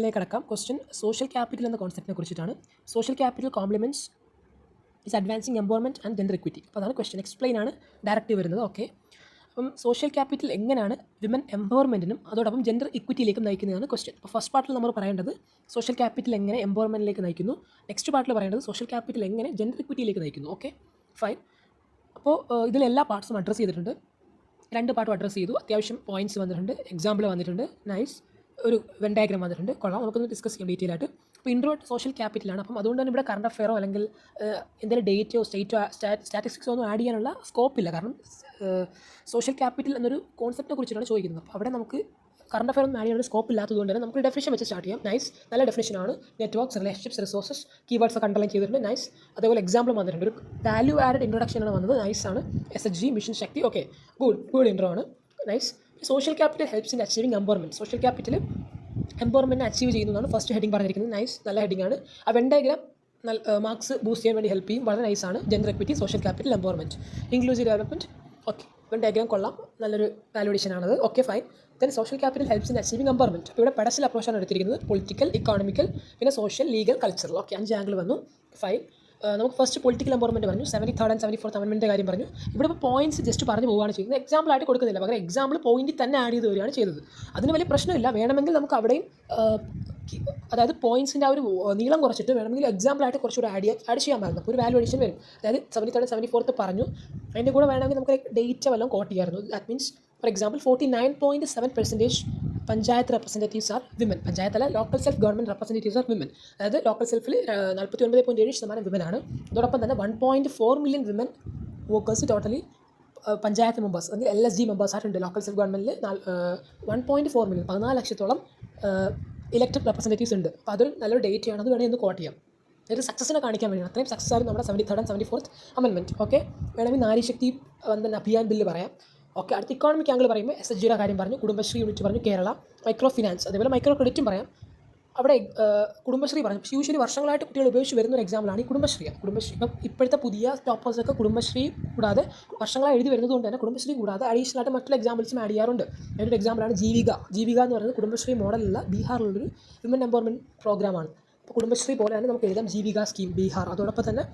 ിലേക്ക് കടക്കാം. Question social capital എന്ന കോൺസെപ്റ്റിനെ കുറിച്ചിട്ടാണ്. Social capital compliments is advancing empowerment and gender equity. അപ്പോൾ അതാണ് ക്വസ്റ്റ്യൻ. എക്സ്പ്ലെയിൻ ആണ് ഡയറക്റ്റ് വരുന്നത്. ഓക്കെ, അപ്പം സോഷ്യൽ ക്യാപിറ്റൽ എങ്ങനെയാണ് വിമൻ എംപവർമെൻറ്റിനും അതോടൊപ്പം ജെൻഡർ ഇക്വിറ്റിയിലേക്കും നയിക്കുന്നതാണ് ക്വസ്റ്റ്യൻ. അപ്പോൾ ഫസ്റ്റ് പാർട്ടിൽ നമ്മൾ പറയേണ്ടത് സോഷ്യൽ ക്യാപിറ്റൽ എങ്ങനെ എംപവർമെൻറ്റിലേക്ക് നയിക്കുന്നു. നെക്സ്റ്റ് പാർട്ടിൽ പറയേണ്ടത് സോഷ്യൽ ക്യാപിറ്റൽ എങ്ങനെ ജെൻഡർ ഇക്വിറ്റിയിലേക്ക് നയിക്കുന്നു. Okay, fine. അപ്പോൾ ഇതിലെല്ലാ പാർട്സും അഡ്രസ്സ് ചെയ്തിട്ടുണ്ട്. 2 പാർട്ടും അഡ്രസ്സ് ചെയ്തു. അത്യാവശ്യം പോയിൻറ്റ്സ് വന്നിട്ടുണ്ട്, എക്സാമ്പിൾ വന്നിട്ടുണ്ട്, നൈസ്. ഒരു വെൻ ഡയഗ്രാം വന്നിട്ടുണ്ട്, കൊള്ളാം. നമുക്കൊന്ന് ഡിസ്കസ് ചെയ്യാം ഡീറ്റെയിൽ ആയിട്ട്. അപ്പോൾ ഇൻട്രോട്ട് സോഷ്യൽ ക്യാപിറ്റലാണ്. അപ്പം അതുകൊണ്ട് തന്നെ ഇവിടെ കറണ്ട് അഫെയറോ അല്ലെങ്കിൽ എന്തെങ്കിലും ഡേറ്റോ സ്റ്റേറ്റോ സ്റ്റാറ്റിസ്റ്റിക്സോ ഒന്നും ആഡ് ചെയ്യാനുള്ള സ്കോപ്പില്ല. കാരണം സോഷ്യൽ ക്യാപിറ്റൽ എന്നൊരു കോൺസെപ്റ്റിനെ കുറിച്ചിട്ടാണ് ചോദിക്കുന്നത്. അപ്പോൾ അവിടെ നമുക്ക് കറണ്ട് അഫെയർ ഒന്നും ആഡ് ചെയ്യാനുള്ള സ്കോപ്പ് ഇല്ലാത്തതുകൊണ്ട് തന്നെ നമുക്ക് ഡെഫിനിഷൻ വെച്ച് സ്റ്റാർട്ട് ചെയ്യാം. നൈസ്, നല്ല ഡെഫിനിഷനാണ്. നെറ്റ്വർക്ക്സ്, റിലേഷൻഷിപ്സ്, റിസോഴ്സസ്, കീവേഡ്സ് ഒക്കെ അണ്ടർലൈൻ ചെയ്തിട്ടുണ്ട്. നൈസ്. അതേപോലെ എക്സാമ്പിൾ വന്നിട്ടുണ്ട്. ഒരു വാല്യൂ ആഡഡ് ഇൻട്രൊഡക്ഷനാണ് വന്നത്. നൈസ് ആണ്. SHG mission Shakti. Okay, good intro ആണ്. Nice. Social capital helps in achieving empowerment. Social capital എംപവർമെൻറ്റിനെ അച്ചീവ് ചെയ്യുന്നതാണ് ഫസ്റ്റ് ഹെഡിങ് പറഞ്ഞിരിക്കുന്നത്. നൈസ്, നല്ല ഹെഡിങ് ആണ്. ആ വെൻ ഡയഗ്രാം മാർക്സ് ബൂസ്റ്റ് ചെയ്യാൻ വേണ്ടി ഹെൽപ്പ് ചെയ്യും. വളരെ നൈസാണ്. Gender equity, social capital, empowerment, inclusive development. Okay, Venn diagram കൊള്ളാം, നല്ലൊരു വാല്യൂഡേഷൻ ആണത്. Okay, fine. Then social capital helps in achieving empowerment. അപ്പോൾ ഇവിടെ പെഡസ്റ്റൽ അപ്രോച്ചാണ് എടുത്തിരിക്കുന്നത്. പൊളിറ്റിക്കൽ, ഇക്കോണമിക്കൽ, പിന്നെ social, legal, cultural. Okay, 5 angle വന്നു. ഫൈൻ. നമുക്ക് ഫസ്റ്റ് പൊളിറ്റിക്കൽ എംപവർമെൻറ്റ് പറഞ്ഞു, 73rd and 74th അമെൻമെൻറ്റിൻ്റെ കാര്യം പറഞ്ഞു. ഇവിടെ ഇപ്പോൾ പോയിൻറ്റ്സ് ജസ്റ്റ് പറഞ്ഞു പോവുകയാണ് ചെയ്യുന്നത്. എക്സാമ്പിൾ ആയിട്ട് കൊടുക്കുന്നില്ല, പകരം എക്സാമ്പിൾ പോയിന്റിൽ തന്നെ ആഡ് ചെയ്ത് വരികയാണ് ചെയ്തത്. അതിന് വലിയ പ്രശ്നമില്ല. വേണമെങ്കിൽ നമുക്ക് അവിടെയും അതായത് പോയിൻറ്റ്സിൻ്റെ ആ ഒരു നീളം കുറച്ചിട്ട് വേണമെങ്കിൽ എക്സാമ്പിളായിട്ട് കുറച്ചുകൂടെ ആഡ് ചെയ്യാമായിരുന്നു. അപ്പോൾ ഒരു വാല്യൂ അഡീഷൻ വരും. അതായത് 73rd and 74th പറഞ്ഞു, അതിൻ്റെ കൂടെ വേണമെങ്കിൽ നമുക്ക് ഡേറ്റ് വല്ലതും കോട്ട് ചെയ്യാമായിരുന്നു. That means for example 49.7% panchayat representatives are women. പഞ്ചായത്തല്ല, local self government representatives are women. അതായത് ലോക്കൽ സെൽഫിൽ 49.7% വിമൻ ആണ്. അതോടൊപ്പം തന്നെ 1.4 million women workers totally panchayat members അല്ലെങ്കിൽ LSG മെമ്പേഴ്സ് ആയിട്ടുണ്ട്. ലോക്കൽ സെൽഫ് ഗവൺമെൻറ്റിൽ 1.4 മില്യൺ 14 ലക്ഷത്തോളം ഇലക്ടഡ് റെപ്രസെൻറ്റേറ്റീവ്സ് ഉണ്ട്. അപ്പോൾ അതൊരു നല്ലൊരു ഡേറ്റയാണ്. അത് വേണമെങ്കിൽ ഒന്ന് കോട്ട് ചെയ്യാം. ഒരു സക്സസിനെ കാണിക്കാൻ വേണ്ടിയാണ്. അത്രയും സക്സസ് ആയിരുന്നു നമ്മുടെ 73rd and 74th amendment. Okay, വേണമെങ്കിൽ നാരീശക്തി വന്ന അഭിയാൻ ബില്ല് പറയാം. ഓക്കെ, അടുത്ത ഇക്കോണമിക് ആംഗിൾ പറയുമ്പോൾ SHGയുടെ കാര്യം പറഞ്ഞു, കുടുംബശ്രീ യൂണിറ്റ് പറഞ്ഞു, കേരള, മൈക്രോ ഫിനാൻസ്, അതേപോലെ മൈക്രോ ക്രെഡിറ്റും പറയാം. അവിടെ കുടുംബശ്രീ പറഞ്ഞു. യൂഷ്വലി വർഷങ്ങളായിട്ട് കുട്ടികൾ ഉപയോഗിച്ച് വരുന്ന ഒരു എക്സാമ്പിളാണ് ഈ കുടുംബശ്രീ. ഇപ്പം ഇപ്പോഴത്തെ പുതിയ ടോപ്പേഴ്സൊക്കെ കുടുംബശ്രീ കൂടാതെ വർഷങ്ങളായി എഴുതി വരുന്നത് കൊണ്ട് തന്നെ കുടുംബശ്രീ കൂടാതെ അഡീഷണൽ ആയിട്ട് മറ്റുള്ള എക്സാമ്പിൾസും ആഡ് ചെയ്യാറുണ്ട്. അതിൻ്റെ ഒരു എക്സാമ്പിളാണ് ജീവിക. ജീവിക എന്ന് പറയുന്നത് കുടുംബശ്രീ മോഡലുള്ള ബീഹാറിലുള്ളൊരു വിമൻ എംപവർമെൻറ്റ് പ്രോഗ്രാമാണ്. അപ്പോൾ കുടുംബശ്രീ പോലെ തന്നെ നമുക്ക് എഴുതാം ജീവിക സ്കീം, ബീഹാർ. അതോടൊപ്പം തന്നെ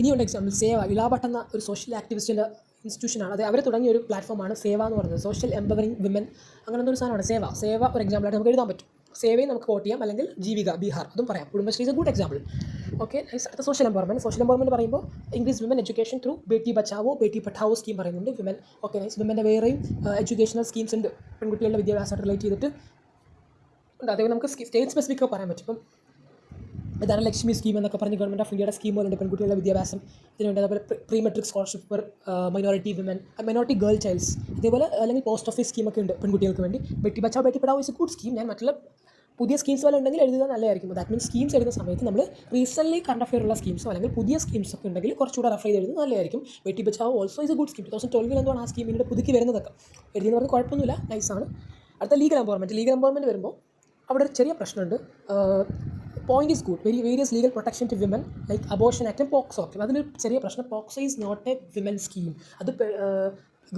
ഇനിയുണ്ട് എക്സാമ്പിൾ സേവ. ഇലാഭട്ട് എന്ന ഒരു സോഷ്യൽ ആക്ടിവിസ്റ്റിൻ്റെ ഇൻസ്റ്റിറ്റ്യൂഷനാണ്. അത് അവർ തുടങ്ങിയ ഒരു പ്ലാറ്റ്ഫോമാണ് സേവ എന്ന് പറയുന്നത്. സോഷ്യൽ എംപവറിംഗ് വിമൻ അങ്ങനത്തെ ഒരു സാധനമാണ് സേവ. ഒരു എക്സാമ്പിളായിട്ട് നമുക്ക് എഴുതാൻ പറ്റും. സേവയും നമുക്ക് കോട്ട് ചെയ്യാം, അല്ലെങ്കിൽ ജീവിക, ബീഹാർ, അതും പറയാം. Kudumbashree is a good example. Okay, അടുത്ത സോഷ്യൽ എംപവർമെൻറ്റ് പറയുമ്പോൾ increase women education through Beti Bachao Beti Padhao scheme പറയുന്നുണ്ട്. വിമൻ. Okay, nice. വിമൻ്റെ വേറെയും എഡ്യൂക്കേഷണൽ സ്കീംസ് ഉണ്ട് പെൺകുട്ടികളുടെ വിദ്യാഭ്യാസമായിട്ട് റിലേറ്റ് ചെയ്തിട്ട് ഉണ്ട്. അതേപോലെ നമുക്ക് സ്റ്റേറ്റ് സ്പെസിഫിക് പറയാൻ പറ്റും. ഇപ്പം ധനലക്ഷ്മി സ്കീം എന്നൊക്കെ പറഞ്ഞ് ഗവൺമെൻറ് ഓഫ് ഇന്ത്യയുടെ സ്കീമുകളുണ്ട് പെൺകുട്ടികളുടെ വിദ്യാഭ്യാസം ഇതിനുണ്ട്. അതേപോലെ pre metric scholarship four minority women, minority girl child's, അതേപോലെ അല്ലെങ്കിൽ പോസ്റ്റ് ഓഫീസ് സ്കീമൊക്കെ ഉണ്ട് പെൺകുട്ടികൾക്ക് വേണ്ടി. Beti Bachao Beti Padhao is a good scheme. ഞാൻ മറ്റുള്ള പുതിയ സ്കീംസ് വല്ല ഉണ്ടെങ്കിൽ എഴുതുക നല്ലതായിരിക്കും. ദാറ്റ് മീൻസ് സ്കീംസ് എഴുതുന്ന സമയത്ത് നമ്മൾ റീസെൻ്റ്ലി കറണ്ട് അഫെയർ ഉള്ള സ്കീംസോ അല്ലെങ്കിൽ പുതിയ സ്കീംസ് ഒക്കെ ഉണ്ടെങ്കിൽ കുറച്ചുകൂടെ റെഫർ ചെയ്ത് എഴുതുന്നത് നല്ലതായിരിക്കും. Beti Bachao also is a good scheme. 2012 എന്താണ് ആ സ്കീം പിന്നീട് പുതുക്കി വരുന്നതൊക്കെ എഴുതിയെന്ന് പറഞ്ഞാൽ കുഴപ്പമൊന്നുമില്ല, നൈസാണ്. അടുത്ത ലീഗൽ എംപവർമെൻറ്റ് വരുമ്പോൾ അവിടെ ഒരു ചെറിയ പ്രശ്നമുണ്ട്. Point is good. Various legal protection to women like abortion act and POCSO act. അതിലൊരു ചെറിയ പ്രശ്നം, POCSO is not a women scheme. അത്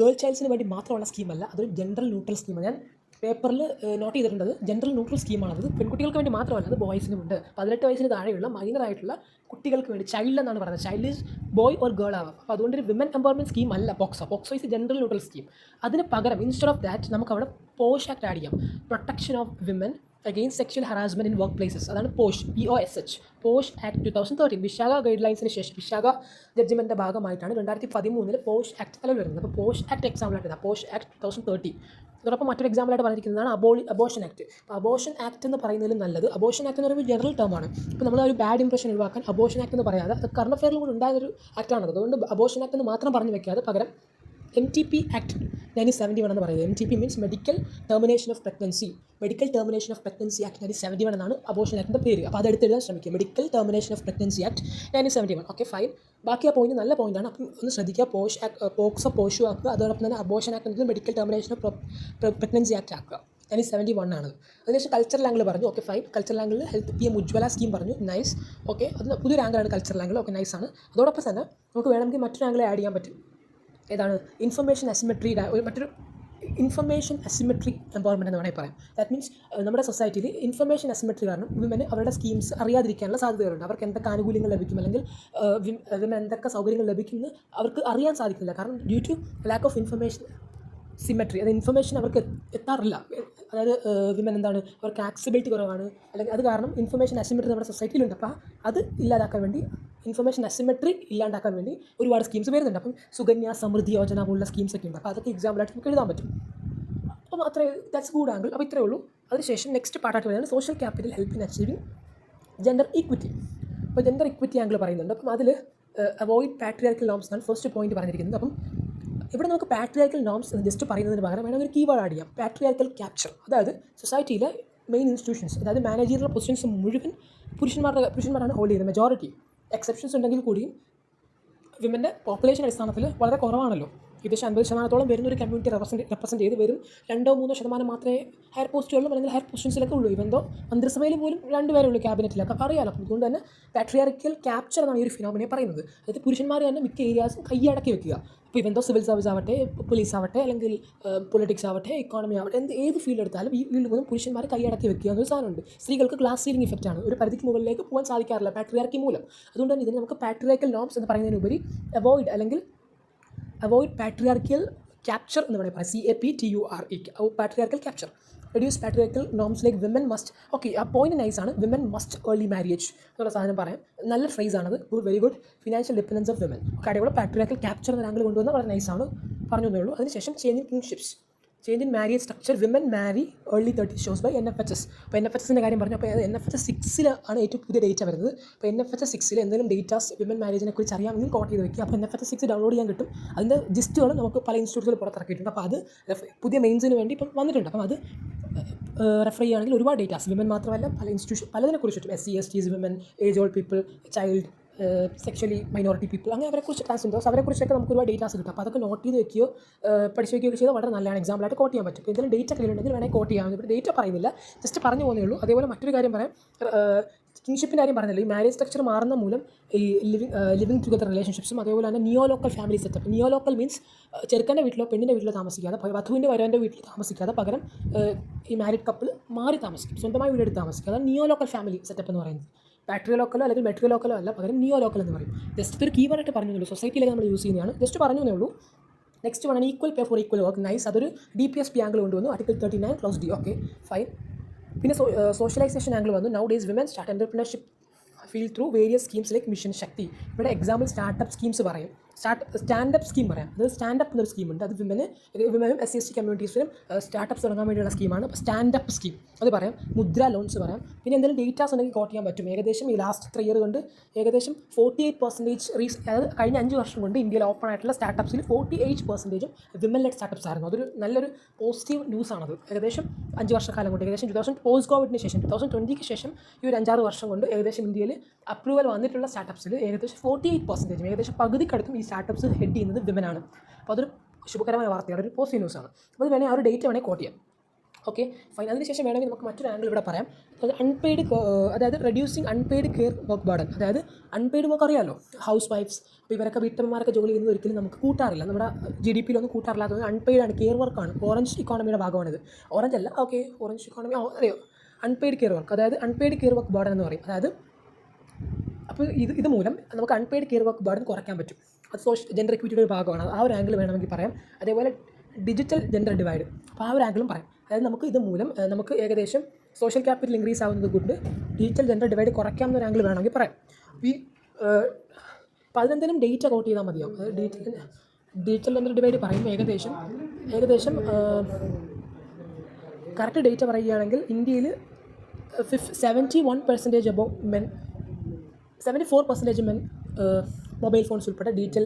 ഗേൾ ചൈൽഡ്സിന് വേണ്ടി മാത്രമുള്ള സ്കീമല്ല, അതൊരു ജെൻഡർ ന്യൂട്രൽ സ്കീമാണ്. ഞാൻ പേപ്പറിൽ നോട്ട് ചെയ്തിട്ടുണ്ട്. അത് ജെൻഡർ ന്യൂട്രൽ സ്കീമാണ്. അത് പെൺകുട്ടികൾക്ക് വേണ്ടി മാത്രമല്ല, അത് ബോയ്സിനുമുണ്ട്. 18 വയസ്സിന് താഴെയുള്ള മൈനറായിട്ടുള്ള കുട്ടികൾക്ക് വേണ്ടി, ചൈൽഡ് എന്നാണ് പറയുന്നത്. Child is boy or girl ആവാം. അപ്പോൾ അതുകൊണ്ട് ഒരു വിമൻ എംപവർമെൻറ്റ് സ്കീം അല്ല POCSO is gender neutral scheme. അതിന് പകരം ഇൻസ്റ്റെഡ് ഓഫ് ദാറ്റ് നമുക്ക് അവിടെ പോഷ് ആക്ട് ആഡ് ചെയ്യാം. Protection of women against sexual harassment in work places. അതാണ് POSH POSH act 2013. Vishaka guide ലൈൻസിന് ശേഷം വിശാഖ ജഡ്ജ്മെൻറ്റിൻ്റെ ഭാഗമായിട്ടാണ് 2013 പോഷ് ആക്ട് നിലവിൽ വരുന്നത്. അപ്പോൾ പോഷ് ആക്ട് എക്സാമ്പിളായിട്ട് പോഷ് ആക്ട് 2013. അതോടൊപ്പം മറ്റൊരു എക്സാമ്പിളായിട്ട് പറഞ്ഞിരിക്കുന്നതാണ് അബോർഷൻ ആക്ട്. അപ്പോൾ അബോർഷൻ ആക്ട് എന്ന് പറയുന്നതിലും നല്ലത്, അബോർഷൻ ആക്ട് എന്ന് പറയുമ്പോൾ ജനറൽ ടേമാണ്. ഇപ്പോൾ നമ്മൾ ഒരു ബാഡ് ഇംപ്രഷൻ ഒഴിവാക്കാൻ അബോർഷൻ ആക്ട് എന്ന് പറയാതെ, അത് കറണ്ട് അഫെയറിലും കൂടി ഉണ്ടായൊരു ആക്ടാണത്. അതുകൊണ്ട് അബോർഷൻ ആക്ട് എന്ന് മാത്രം പറഞ്ഞു വെക്കാതെ പകരം MTP ആക്ട് 1971 എന്ന് പറയുന്നത്. MTP means medical termination of pregnancy act 1971 എന്നാണ് അബോർഷൻ ആക്ടിൻ്റെ പേര്. അപ്പോൾ അതെടുത്ത് എഴുതാൻ ശ്രമിക്കുക. Medical termination of pregnancy act 1971. Okay, fine. ബാക്കി ആ പോയിന്റ് നല്ല പോയിന്റാണ്. അപ്പം ഒന്ന് ശ്രദ്ധിക്കുക. പോഷു ആക്കുക. അതോടൊപ്പം തന്നെ abortion act medical termination of pregnancy act ആക്കുക. 1971 ആണ്. അതിനുശേഷം കൾച്ചറൽ ആംഗിൾ പറഞ്ഞു. Okay, fine. Cultural angle health PM ഉജ്ജ്വല സ്കീം പറഞ്ഞു. നൈസ്. ഓക്കെ, അത് പുതിയൊരു ആംഗിളാണ് കൾച്ചറൽ ആംഗിൾ. ഓക്കെ, നൈസാണ്. അതോടൊപ്പം തന്നെ നമുക്ക് വേണമെങ്കിൽ മറ്റൊരു ആംഗിൾ ആഡ് ചെയ്യാൻ പറ്റും. ഏതാണ്? Information asymmetry. മറ്റൊരു ഇൻഫർമേഷൻ അസിമെട്രി എംപവർമെൻറ്റ് എന്ന് വേണമെങ്കിൽ പറയാം. ദാറ്റ് മീൻസ് നമ്മുടെ സൊസൈറ്റിയിൽ ഇൻഫർമേഷൻ അസിമെട്രി കാരണം വിമന് അവരുടെ സ്കീംസ് അറിയാതിരിക്കാനുള്ള സാധ്യതകളുണ്ട്. അവർക്ക് എന്തൊക്കെ ആനുകൂല്യങ്ങൾ ലഭിക്കും, അല്ലെങ്കിൽ വിമൻ എന്തൊക്കെ സൗകര്യങ്ങൾ ലഭിക്കുമെന്ന് അവർക്ക് അറിയാൻ സാധിക്കില്ല. കാരണം due to lack of information symmetry, അത് ഇൻഫർമേഷൻ അവർക്ക് എത്താറില്ല. അതായത് വിമൻ എന്താണ്, അവർക്ക് ആക്സസിബിലിറ്റി കുറവാണ്, അല്ലെങ്കിൽ അത് കാരണം ഇൻഫർമേഷൻ അസിമെട്രി നമ്മുടെ സൊസൈറ്റിയിലുണ്ട്. അപ്പോൾ അത് ഇല്ലാതാക്കാൻ വേണ്ടി, ഇൻഫർമേഷൻ അസിമെട്രി ഇല്ലാണ്ടാക്കാൻ വേണ്ടി ഒരുപാട് സ്കീംസ് വരുന്നുണ്ട്. അപ്പം സുകന്യ സമൃദ്ധി യോജന പോലുള്ള സ്കീംസ് ഒക്കെ ഉണ്ട്. അപ്പോൾ അതൊക്കെ എക്സാമ്പിളായിട്ട് നമുക്ക് എഴുതാൻ പറ്റും. അപ്പം അത്ര ദാറ്റ്സ് ഗുഡ് ആംഗിൾ. അപ്പോൾ ഇത്രയേ ഉള്ളൂ. അതിനുശേഷം നെക്സ്റ്റ് പാർട്ടായിട്ട് വരുന്നത് social capital help in achieving gender equity. അപ്പോൾ ജെൻഡർ ഇക്വിറ്റി ആംഗിൾ പറയുന്നുണ്ട്. അപ്പം അതിൽ അവോയ്ഡ് പാട്രിയാർക്കൽ നോംസ് എന്നാണ് ഫസ്റ്റ് പോയിന്റ് പറഞ്ഞിരിക്കുന്നത്. അപ്പം ഇവിടെ നമുക്ക് പാട്രിയാർക്കൽ നോംസ് എന്ന് ജസ്റ്റ് പറയുന്നതിന് പകരം വേണമെങ്കിൽ ഒരു കീവേഡ് ആഡ് ചെയ്യാം, പാട്രിയാർക്കൽ ക്യാപ്ചർ. അതായത് സൊസൈറ്റിയിലെ മെയിൻ ഇൻസ്റ്റിറ്റ്യൂഷൻസ്, അതായത് മാനേജറിയൽ പൊസിഷൻസ് മുഴുവൻ പുരുഷന്മാരാണ് ഹോൾഡ് ചെയ്യുന്നത്. മെജോറിറ്റി എക്സെപ്ഷൻസ് ഉണ്ടെങ്കിൽ കൂടിയും വിമൻ്റെ പോപ്പുലേഷൻ അടിസ്ഥാനത്തിൽ വളരെ കുറവാണല്ലോ. ഏകദേശം 50% വരുന്ന ഒരു കമ്മ്യൂണിറ്റി റെപ്രസെൻറ്റ് ചെയ്ത് വെറും 2-3% മാത്രമേ ഹയർ പോസ്റ്റുകളിലും അല്ലെങ്കിൽ ഹയർ പൊസിഷൻസിലൊക്കെ ഉള്ളൂ. ഇവന്തോ മന്ത്രിസഭയിൽ പോലും 2 പേരേ ഉള്ളൂ ക്യാബിനറ്റിലൊക്കെ. അപ്പോൾ അറിയാമല്ലോ. അപ്പോൾ അതുകൊണ്ട് തന്നെ പാട്രിയാർക്കൽ ക്യാപ്ചർ എന്നാണ് ഈ ഒരു ഫിനോമിനെ പറയുന്നത്. അതായത് പുരുഷന്മാർ തന്നെ മിക്ക ഏരിയാസും കൈയടക്കി വെക്കുക. ഇപ്പോൾ ഇവന്തോ സിവിൽ സർവീസ് ആവട്ടെ, പോലീസ് ആവട്ടെ, അല്ലെങ്കിൽ പൊളിറ്റിക്സ് ആവട്ടെ, ഇക്കോണമി ആവട്ടെ, ഏത് ഫീൽഡ് എടുത്താലും ഈ ഫീൽഡിൽ പോലും പുരുഷന്മാർ കൈയടക്കി വെക്കുക എന്നൊരു സാധനമുണ്ട്. സ്ത്രീകൾക്ക് ഗ്ലാസ് സീലിംഗ് ഇഫക്റ്റാണ്. ഒരു പരിധിക്ക് മുകളിലേക്ക് പോകാൻ സാധിക്കാറില്ല പാട്രിയാർക്കി മൂലം. അതുകൊണ്ട് തന്നെ ഇതിന് നമുക്ക് പാട്രിയാർക്കൽ നോംസ് എന്ന് പറയുന്നതിനുപരി അവോയ്ഡ് പാട്രിയാർക്കൽ ക്യാപ്ചർ എന്ന് വേണമെങ്കിൽ പറയാം. CAPTURE, patriarchal capture. Reduce patriarchal norms like women must. Okay, ആ പോയിന്റ് നൈസാണ്. വിമൻ മസ്റ്റ് ഏർലി മാരേജ് എന്നുള്ള സാധനം പറയാം. നല്ല ഫ്രേസാണത്. Very good. Financial dependence of women. Okay, അതേപോലെ പാട്രിയാർക്കൽ ക്യാപ്ചർ എന്ന ആംഗിൾ കൊണ്ടുവന്നാൽ വളരെ നൈസാണ്. പറഞ്ഞു തന്നേ ഉള്ളൂ. അതിനുശേഷം change in kinships, change in marriage structure. Women marry early 30s shows by NFHS. അപ്പോൾ NFHSൻ്റെ കാര്യം പറഞ്ഞു. അപ്പോൾ NFHS 6 ആണ് ഏറ്റവും പുതിയ ഡേറ്റ വരുന്നത്. അപ്പോൾ NFHS 6 എന്തെങ്കിലും ഡേറ്റാസ് വിമൻ മാരേജിനെ കുറിച്ച് അറിയാമെങ്കിൽ കോട്ട് ചെയ്ത് വയ്ക്കുക. അപ്പോൾ NFHS 6 ഡൗൺലോഡ് ചെയ്യാൻ കിട്ടും. അതിൻ്റെ ജിസ്റ്റുകൾ നമുക്ക് പല ഇൻസ്റ്റിറ്റ്യൂട്ടുകൾ പുറത്തിറക്കിയിട്ടുണ്ട്. അപ്പോൾ അത് പുതിയ മെയിൻസിന് വേണ്ടി ഇപ്പം വന്നിട്ടുണ്ട്. അപ്പോൾ അത് റെഫർ ചെയ്യുകയാണെങ്കിൽ ഒരുപാട് ഡേറ്റാസ്, വിമൻ മാത്രമല്ല പല ഇൻസ്റ്റിറ്റ്യൂഷൻ പലതിനെ കുറിച്ചിട്ടും, SC STs, women, age old people, child, sexually minority people, അങ്ങനെ അവരെക്കുറിച്ച് ട്രാൻസ്ജെൻഡേഴ്സ്, അവരെക്കുറിച്ചൊക്കെ നമുക്ക് ഒരുപാട് ഡേറ്റാസ് കിട്ടും. അപ്പോൾ അതൊക്കെ നോട്ട് ചെയ്ത് വെക്കുകയോ പഠിച്ച് വയ്ക്കുകയോ ചെയ്താൽ വളരെ നല്ലതാണ്. എക്സാമ്പിളായിട്ട് കോട്ട് ചെയ്യാൻ പറ്റും. എന്തെങ്കിലും ഡേറ്റ ക്ലിയർ ഉണ്ടെങ്കിൽ വേണമെങ്കിൽ കോട്ട് ചെയ്യാം. ഇവിടെ ഡേറ്റ പറയുന്നില്ല, ജസ്റ്റ് പറഞ്ഞു പോകുന്നേ ഉള്ളൂ. അതേപോലെ മറ്റൊരു കാര്യം പറയാം, കിങ്ഷിപ്പിൻ്റെ കാര്യം പറഞ്ഞില്ല. ഈ മാരേജ് സ്ട്രക്ചർ മാറുന്ന മൂലം ഈ ലിവിങ് ടുഗദർ റിലേഷൻഷിപ്സും, അതേപോലെ തന്നെ നിയോ ലോക്കൽ ഫാമിലി സെറ്റപ്പ്. നിയോ ലോക്കൽ മീൻസ് ചെറുക്കൻ്റെ വീട്ടിലോ പെണ്ണിൻ്റെ വീട്ടിലോ താമസിക്കാതെ, വധുവിൻ്റെ വരവൻ്റെ വീട്ടിൽ താമസിക്കാതെ, പകരം ഈ മാരീഡ് കപ്പിൾ മാറി താമസിക്കും, സ്വന്തമായി വീടെടുത്ത് താമസിക്കുക. അതാണ് നിയോ ലോക്കൽ ഫാമിലി സെറ്റപ്പ് എന്ന് പറയുന്നത്. പാട്രിയോ ലോക്കലോ അല്ലെങ്കിൽ മെട്രിയോ ലോക്കലോ അല്ല, പകരം നിയോ ലോക്കൽ എന്ന് പറയും. ജസ്റ്റ് ഒരു കീവേഡായിട്ട് പറഞ്ഞുള്ളൂ. സൊസൈറ്റിയിലേക്ക് നമ്മൾ യൂസ് ചെയ്യുന്നതാണ്. ജസ്റ്റ് പറഞ്ഞു എന്നേ ഉള്ളൂ. നെക്സ്റ്റ് വേണം equal pay for equal work. Nice. അതൊരു DPSP ആംഗിൾ കൊണ്ടുവന്നു. Article 39 clause D. Okay, fine. പിന്നെ സോഷ്യലൈസേഷൻ ആംഗിൾ വന്നു. Nowadays women start entrepreneurship field through various schemes like mission Shakti. ഇവിടെ എക്സാമ്പിൾ സ്റ്റാർട്ടപ്പ് സ്കീംസ് പറയും, സ്റ്റാൻഡപ്പ് സ്കീം പറയാം. അതായത് stand up എന്നൊരു സ്കീമുണ്ട്. അത് വിമനും SC ST കമ്മ്യൂണിറ്റീസിനും സ്റ്റാർട്ടപ്പ്സ് തുടങ്ങാൻ വേണ്ടിയുള്ള സ്കീമാണ്. അപ്പോൾ സ്റ്റാൻഡപ്പ് സ്കീം അത് പറയാം. മുദ്ര ലോൺസ് പറയാം. പിന്നെ എന്തെങ്കിലും ഡേറ്റാസ് ഉണ്ടെങ്കിൽ കോട്ട് ചെയ്യാൻ പറ്റും. ഏകദേശം ഈ ലാസ്റ്റ് 3 ഇയർ കൊണ്ട് ഏകദേശം 48% അതായത് കഴിഞ്ഞ 5 വർഷം കൊണ്ട് ഇന്ത്യയിൽ ഓപ്പൺ ആയിട്ടുള്ള സ്റ്റാർട്ടപ്പ്സിൽ 48% വിമൻ ലെഡ് സ്റ്റാർട്ടപ്പ്സ് ആയിരുന്നു. അതൊരു നല്ലൊരു പോസിറ്റീവ് ന്യൂസാണത്. ഏകദേശം 5 വർഷക്കാലം കൊണ്ട്, ഏകദേശം 2000 പോസ്റ്റ് കോവിഡിന് ശേഷം 2020ക്ക് ശേഷം ഈ ഒരു 5-6 വർഷം കൊണ്ട് ഏകദേശം ഇന്ത്യയിൽ അപ്രൂവൽ വന്നിട്ടുള്ള സ്റ്റാർട്ടപ്പ്സിൽ ഏകദേശം 48%, ഏകദേശം പകുതിക്കടുത്തും ഈ സ്റ്റാർട്ടപ്പ്സ് ഹെഡ് ചെയ്യുന്നത് വിമനാണ്. അപ്പോൾ അതൊരു ശുഭകരമായ വാർത്തയാണ്, ഒരു പോസിറ്റീവ് ന്യൂസാണ്. അപ്പോൾ അത് വേണമെങ്കിൽ ആ ഒരു ഡേറ്റ് വേണമെങ്കിൽ കോട്ട് ചെയ്യാം. Okay, fine. അതിനുശേഷം വേണമെങ്കിൽ നമുക്ക് മറ്റൊരു ആംഗിൾ ഇവിടെ പറയാം. അൺപെയ്ഡ്, അതായത് reducing unpaid care work burden. അതായത് അൺപെയ്ഡ് വർക്ക് അറിയാമല്ലോ, ഹൗസ് വൈഫ്സ്. അപ്പോൾ ഇവരൊക്കെ വീട്ടമ്മമാരൊക്കെ ജോലി ചെയ്യുന്നത് ഒരിക്കലും നമുക്ക് കൂട്ടാറില്ല, നമ്മുടെ GDP-യിലൊന്നും കൂട്ടാറില്ല. അതുകൊണ്ട് അൺപെയ്ഡ് ആണ്, കെയർ വർക്കാണ്. ഓറഞ്ച് ഇക്കോണമിയുടെ ഭാഗമാണിത്. ഓറഞ്ച് അല്ല, ഓക്കെ, ഓറഞ്ച് ഇക്കോണമി അറിയോ. അൺപെയ്ഡ് കെയർ വർക്ക്, അതായത് അൺപെയ്ഡ് കെയർ വർക്ക് ബർഡൻ എന്ന് പറയും. അതായത് അപ്പോൾ ഇത് മൂലം നമുക്ക് അൺപെയ്ഡ് കെയർ വർക്ക് ബർഡൻ കുറയ്ക്കാൻ പറ്റും. അത് ജെൻഡർ ഇക്വിറ്റിയുടെ ഒരു ഭാഗമാണ്. ആ ഒരു ആംഗിൾ വേണമെങ്കിൽ പറയാം. അതേപോലെ ഡിജിറ്റൽ ജെൻഡർ ഡിവൈഡ്, അപ്പോൾ ആ ഒരു ആംഗിളും പറയാം. അതായത് നമുക്ക് ഇത് മൂലം നമുക്ക് ഏകദേശം സോഷ്യൽ ക്യാപിറ്റൽ ഇൻക്രീസ് ആവുന്നത് കൊണ്ട് ഡിജിറ്റൽ ജെൻഡർ ഡിവൈഡ് കുറയ്ക്കാവുന്ന ഒരു ആംഗിൾ വേണമെങ്കിൽ പറയാം. ഈ അപ്പോൾ അതിനെന്തെങ്കിലും ഡേറ്റ കോട്ട് ചെയ്താൽ മതിയാവും. ഡിജിറ്റൽ ജെൻഡർ ഡിവൈഡ് പറയുമ്പോൾ ഏകദേശം കറക്റ്റ് ഡേറ്റ പറയുകയാണെങ്കിൽ ഇന്ത്യയിൽ 71% above men, 74% men mobile phones ഉൾപ്പെടെ ഡിജിറ്റൽ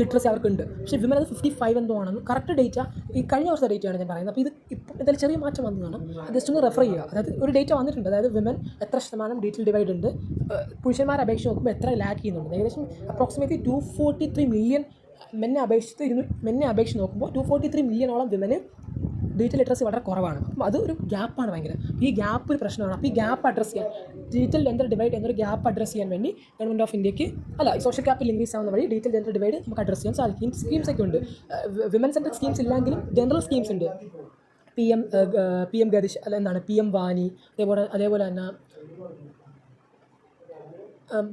ലിറ്ററസി അവർക്കുണ്ട്. പക്ഷേ വിമൻ അത് 55 എന്തോ ആണെന്ന് കറക്റ്റ് ഡേറ്റ ഈ കഴിഞ്ഞ വർഷത്തെ ഡേറ്റയാണ് ഞാൻ പറയുന്നത്. അപ്പോൾ ഇത് ഇപ്പോൾ എന്തായാലും ചെറിയ മാറ്റം വന്നതാണ്. ജസ്റ്റ് ഒന്ന് റെഫർ ചെയ്യുക. അതായത് ഒരു ഡേറ്റ വന്നിട്ടുണ്ട്, അതായത് വിമൻ എത്ര ശതമാനം ഡിജിറ്റൽ ഡിവൈഡ് ഉണ്ട്, പുരുഷന്മാരെ അപേക്ഷിച്ച് നോക്കുമ്പോൾ എത്ര ലാക്ക് ചെയ്യുന്നുണ്ട്. ഏകദേശം അപ്രോക്സിമേറ്റ്ലി 243 മില്യൺ മെന്നെ അപേക്ഷിച്ച് നോക്കുമ്പോൾ 243 മില്യണോളം വിമന് ഡിജിറ്റൽ ലിറ്ററസി വളരെ കുറവാണ്. അപ്പോൾ അത് ഒരു ഗ്യാപ്പാണ് ഭയങ്കര. ഈ ഗ്യാപ്പ് ഒരു പ്രശ്നമാണ്. അപ്പോൾ ഈ ഗ്യാപ്പ് അഡ്രസ്സ് ചെയ്യാൻ, ഡിജിറ്റൽ ജെൻഡർ ഡിവൈഡ് എന്നൊരു ഗ്യാപ്പ് അഡ്രസ്സ് ചെയ്യാൻ വേണ്ടി ഗവൺമെൻറ് ഓഫ് ഇന്ത്യക്ക് സോഷ്യൽ ക്യാപിറ്റൽ ഇൻക്രീസ് ആവുന്ന വഴി ഡിജിറ്റൽ ജെൻഡർ ഡിവൈഡ് നമുക്ക് അഡ്രസ്സ് ചെയ്യാൻ സാധിക്കും. സ്കീംസ് ഒക്കെ ഉണ്ട്. വിമൻ സെൻട്രിക് സ്കീംസ് ഇല്ലെങ്കിലും ജനറൽ സ്കീംസ് ഉണ്ട്. പി എം ഗതിഷ് അല്ല എന്താണ് PM വാനി, അതേപോലെ തന്നെ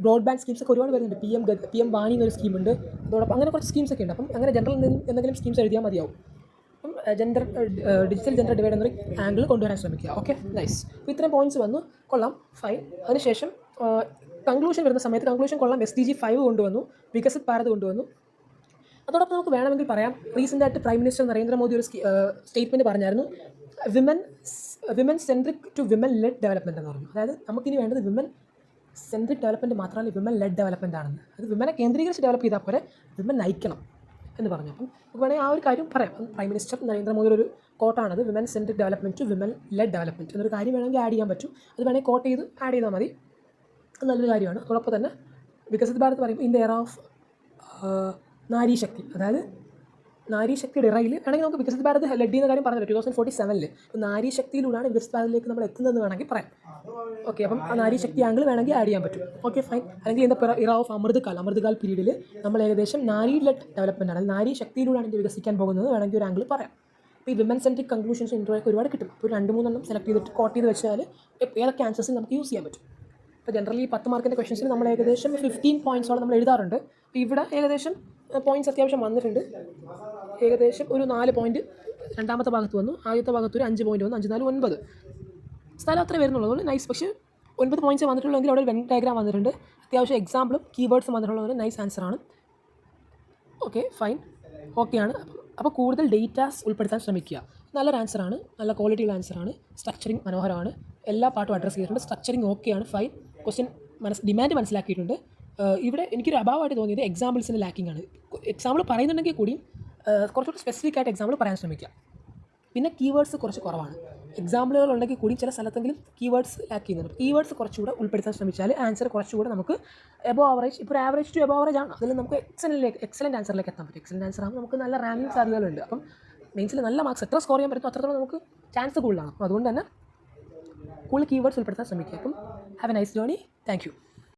ബ്രോഡ്ബാൻഡ് സ്കീംസ് ഒക്കെ ഒരുപാട് വരുന്നുണ്ട്. PM വാനി എന്നൊരു സ്കീമുണ്ട്. അതോടൊപ്പം അങ്ങനെ കുറച്ച് സ്കീംസ് ഒക്കെ ഉണ്ട്. അപ്പം അങ്ങനെ ജനറൽ എന്തെങ്കിലും സ്കീംസ് എഴുതിയാൽ മതിയാവും. അപ്പം ഡിജിറ്റൽ ജെൻഡർ ഡിവൈഡ് എന്നൊരു ആംഗിൾ കൊണ്ടുവരാൻ ശ്രമിക്കുക. Okay, nice. അപ്പോൾ ഇത്രയും പോയിന്റ്സ് വന്നു, കൊള്ളാം, ഫൈൻ. അതിനുശേഷം കൺക്ലൂഷൻ വരുന്ന സമയത്ത് കൺക്ലൂഷൻ കൊള്ളാം. SDG 5 കൊണ്ടുവന്നു, വികസിത് ഭാരത് കൊണ്ടുവന്നു. അതോടൊപ്പം നമുക്ക് വേണമെങ്കിൽ പറയാം, റീസെൻ്റായിട്ട് പ്രൈം മിനിസ്റ്റർ നരേന്ദ്രമോദി ഒരു സ്റ്റേറ്റ്മെൻറ്റ് പറഞ്ഞായിരുന്നു, women centric to women led development എന്ന് പറഞ്ഞു. അതായത് നമുക്കിനി വേണ്ടത് വിമൻ സെൻട്രിക് ഡെവലപ്മെൻറ്റ് മാത്രമല്ല, വിമൻ ലെഡ് ഡെവലപ്മെൻറ്റ് ആണെന്ന്. അത് വിമനെ കേന്ദ്രീകരിച്ച് ഡെവലപ്പ് ചെയ്താൽ പോലെ വിമൻ നയിക്കണം എന്ന് പറഞ്ഞു. അപ്പം നമുക്ക് വേണമെങ്കിൽ ആ ഒരു കാര്യം പറയാം. പ്രൈം മിനിസ്റ്റർ നരേന്ദ്രമോദിയുടെ ഒരു കോട്ടാണത്, women centric development to women led development എന്നൊരു കാര്യം വേണമെങ്കിൽ ആഡ് ചെയ്യാൻ പറ്റും. അത് വേണമെങ്കിൽ കോട്ട് ചെയ്ത് ആഡ് ചെയ്താൽ മതി. അത് നല്ലൊരു കാര്യമാണ്. അതോടൊപ്പം തന്നെ വികസിത് ഭാരത് പറയുമ്പോൾ ഇൻ ദ എറ ഓഫ് നാരീശക്തി, അതായത് നാരീശക്തിയുടെ ഇറയിൽ വേണമെങ്കിൽ നമുക്ക് വികസിത് ഭാരത് ലെഡ് ചെയ്യുന്ന കാര്യം പറഞ്ഞല്ലോ 2047. അപ്പോൾ നാരീശക്തിയിലൂടെയാണ് വികസിത് ഭാരതിലേക്ക് നമ്മൾ എത്തുന്നതെന്ന് വേണമെങ്കിൽ പറയാം. ഓക്കെ, അപ്പം ആ നാരീശക്തി ആംഗിൾ വേണമെങ്കിൽ ആഡ് ചെയ്യാൻ പറ്റും. Okay, fine. അല്ലെങ്കിൽ എന്താ ഇറ ഓഫ് അമൃതകാൽ പീരീഡിൽ നമ്മൾ ഏകദേശം നാരി ലെഡ് ഡെവലപ്മെൻ്റ് ആണ്, നാരി ശക്തിയിലൂടെയാണ് ഇത് വികസിക്കാൻ പോകുന്നത് വേണമെങ്കിൽ ഒരു ആംഗിൾ പറയാം. അപ്പോൾ ഈ വിമൻ സെൻട്രിക് കൺക്ലൂഷൻസ് ഇൻട്രോയൊക്കെ ഒരുപാട് കിട്ടും. അപ്പോൾ 2-3 സെലക്ട് ചെയ്തിട്ട് കോട്ട് ചെയ്ത് വെച്ചാൽ ഏതൊക്കെ ആൻസേഴ്സ് നമുക്ക് യൂസ് ചെയ്യാൻ പറ്റും. അപ്പോൾ ജനറലി 10 മാർക്കിൻ്റെ ക്വസ്റ്റൻസിന് നമ്മൾ ഏകദേശം 15 പോയിൻറ്റ്സോളം നമ്മൾ എഴുതാറുണ്ട്. അപ്പോൾ ഇവിടെ ഏകദേശം പോയിൻറ്റ്സ് അത്യാവശ്യം വന്നിട്ടുണ്ട്. ഏകദേശം ഒരു 4 പോയിൻറ്റ് രണ്ടാമത്തെ ഭാഗത്ത് വന്നു, ആദ്യത്തെ ഭാഗത്ത് ഒരു 5 പോയിൻറ്റ് വന്നു, 5, 4, 9 സ്ഥലം അത്രേ വരുന്നുള്ളൂ. അതുകൊണ്ട് നൈസ്. പക്ഷേ 9 പോയിൻറ്റ്സ് വന്നിട്ടുള്ളെങ്കിൽ അവിടെ ഒരു വെൻ ഡയഗ്രാം വന്നിട്ടുണ്ട്, അത്യാവശ്യം എക്സാമ്പിളും കീവേഡ്സും വന്നിട്ടുള്ളത് നൈസ് ആൻസറാണ്. ഓക്കെ, ഫൈൻ, ഓക്കെയാണ്. അപ്പോൾ കൂടുതൽ ഡേറ്റാസ് ഉൾപ്പെടുത്താൻ ശ്രമിക്കുക. നല്ലൊരു ആൻസറാണ്, നല്ല ക്വാളിറ്റിയുള്ള ആൻസറാണ്. സ്ട്രക്ചറിങ് മനോഹരമാണ്, എല്ലാ പാർട്ടും അഡ്രസ്സ് ചെയ്തിട്ടുണ്ട്. സ്ട്രക്ചറിങ് ഓക്കെയാണ്, ഫൈൻ. ക്വസ്റ്റ്യൻ ഡിമാൻഡ് മനസ്സിലാക്കിയിട്ടുണ്ട്. ഇവിടെ എനിക്കൊരു അഭാവമായിട്ട് തോന്നിയത് എക്സാമ്പിൾസിൻ്റെ ലാക്കിംഗ് ആണ്. എക്സാമ്പിൾ പറയുന്നുണ്ടെങ്കിൽ കൂടി കുറച്ചുകൂടി സ്പെസിഫിക് ആയിട്ട് എക്സാമ്പിൾ പറയാൻ ശ്രമിക്കുക. പിന്നെ കീവേഡ്സ് കുറച്ച് കുറവാണ്. എക്സാമ്പിളുകൾ ഉണ്ടെങ്കിൽ കൂടി ചില സ്ഥലത്തെങ്കിലും കീവേഡ്സ് ലാക്ക് ചെയ്യുന്നുണ്ട്. കീവേഡ്സ് കുറച്ചുകൂടെ ഉൾപ്പെടുത്താൻ ശ്രമിച്ചാൽ ആൻസർ കുറച്ചുകൂടെ നമുക്ക് എബോ ആവറേജ്, ഇപ്പോൾ ഒരു ആവറേജ് ടു എബോ ആവറേജ് ആണ്, അതിൽ നമുക്ക് എക്സലൻറ്റ് ആൻസറിലേക്ക് എത്താൻ പറ്റും. എക്സലൻറ്റ് ആൻസർ ആകുമ്പോൾ നമുക്ക് നല്ല റാങ്കിങ് സാധ്യതകളുണ്ട്. അപ്പം മെയിൻസിൽ നല്ല മാർക്സ് എത്ര സ്കോർ ചെയ്യാൻ പറ്റും അത്രത്തോളം നമുക്ക് ചാൻസ് കൂടുതലാണ്. അപ്പോൾ അതുകൊണ്ട് തന്നെ കൂടുതൽ കീവേഡ്സ് ഉൾപ്പെടുത്താൻ ശ്രമിക്കുക. അപ്പം have A nice journey. Thank you.